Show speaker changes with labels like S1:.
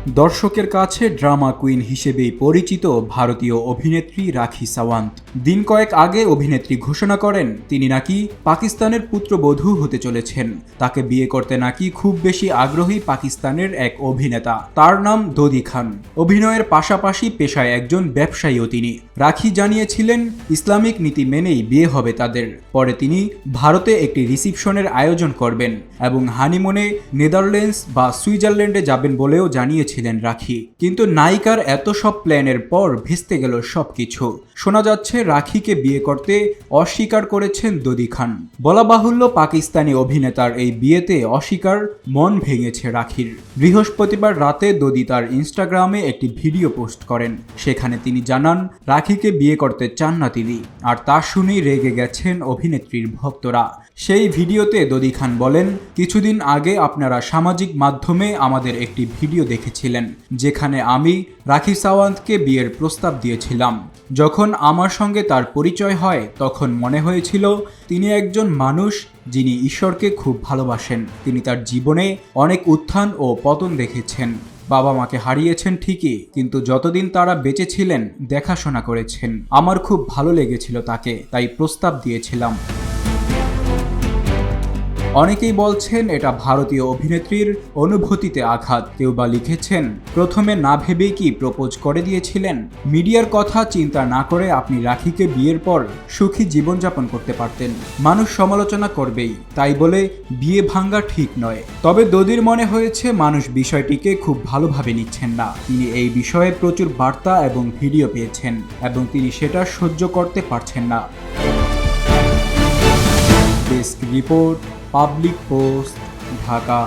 S1: দর্শকের কাছে drama queen হিসেবেই পরিচিত ভারতীয় অভিনেত্রী রাখি সাওয়ান্ত দিন কয়েক আগে অভিনেত্রী ঘোষণা করেন তিনি নাকি পাকিস্তানের পুত্রবধূ হতে চলেছেন। তাকে বিয়ে করতে নাকি খুব বেশি আগ্রহী পাকিস্তানের এক অভিনেতা, তার নাম দোদি খান। অভিনয়ের পাশাপাশি পেশায় একজন ব্যবসায়ীও তিনি। রাখি জানিয়েছিলেন ইসলামিক নীতি মেনেই বিয়ে হবে তাদের। পরে তিনি ভারতে একটি রিসিপশনের আয়োজন করবেন এবং হানিমুনে নেদারল্যান্ডস বা সুইজারল্যান্ডে যাবেন বলেও জানিয়েছিলেন রাখি। কিন্তু নায়িকার এত সব প্ল্যানের পর ভেস্তে গেল সবকিছু। শোনা যাচ্ছে রাখিকে বিয়ে করতে অস্বীকার করেছেন দোদি খান। বলা বাহুল্য, পাকিস্তানি অভিনেতার এই বিয়েতে অস্বীকার মন ভেঙেছে রাখির। বৃহস্পতিবার রাতে দোদি তার ইনস্টাগ্রামে একটি ভিডিও পোস্ট করেন। সেখানে তিনি জানান রাখিকে বিয়ে করতে চান না তিনি, আর তা শুনেই রেগে গেছেন অভিনেত্রীর ভক্তরা। সেই ভিডিওতে দোদি খান বলেন, কিছুদিন আগে আপনারা সামাজিক মাধ্যমে আমাদের একটি ভিডিও দেখেছিলেন যেখানে আমি রাখি সাওয়ান্তকে বিয়ের প্রস্তাব দিয়েছিলাম। যখন আমার সঙ্গে তার পরিচয় হয় তখন মনে হয়েছিল তিনি একজন মানুষ যিনি ঈশ্বরকে খুব ভালোবাসেন। তিনি তার জীবনে অনেক উত্থান ও পতন দেখেছেন। বাবা মাকে হারিয়েছেন ঠিকই, কিন্তু যতদিন তারা বেঁচে ছিলেন দেখাশোনা করেছেন। আমার খুব ভালো লেগেছিল তাকে, তাই প্রস্তাব দিয়েছিলাম। অনেকেই বলছেন এটা ভারতীয় অভিনেত্রীর অনুভূতিতে আঘাত। কেউ বা লিখেছেন, প্রথমে না ভেবেই কি প্রপোজ করে দিয়েছিলেন? মিডিয়ার কথা চিন্তা না করে আপনি রাখিকে বিয়ের পর সুখী জীবনযাপন করতে পারতেন। মানুষ সমালোচনা করবেই, তাই বলে বিয়ে ভাঙ্গা ঠিক নয়। তবে দোদির মনে হয়েছে মানুষ বিষয়টিকে খুব ভালোভাবে নিচ্ছেন না। তিনি এই বিষয়ে প্রচুর বার্তা এবং ভিডিও পেয়েছেন এবং তিনি সেটা সহ্য করতে পারছেন না। Desk report, public post, Dhaka.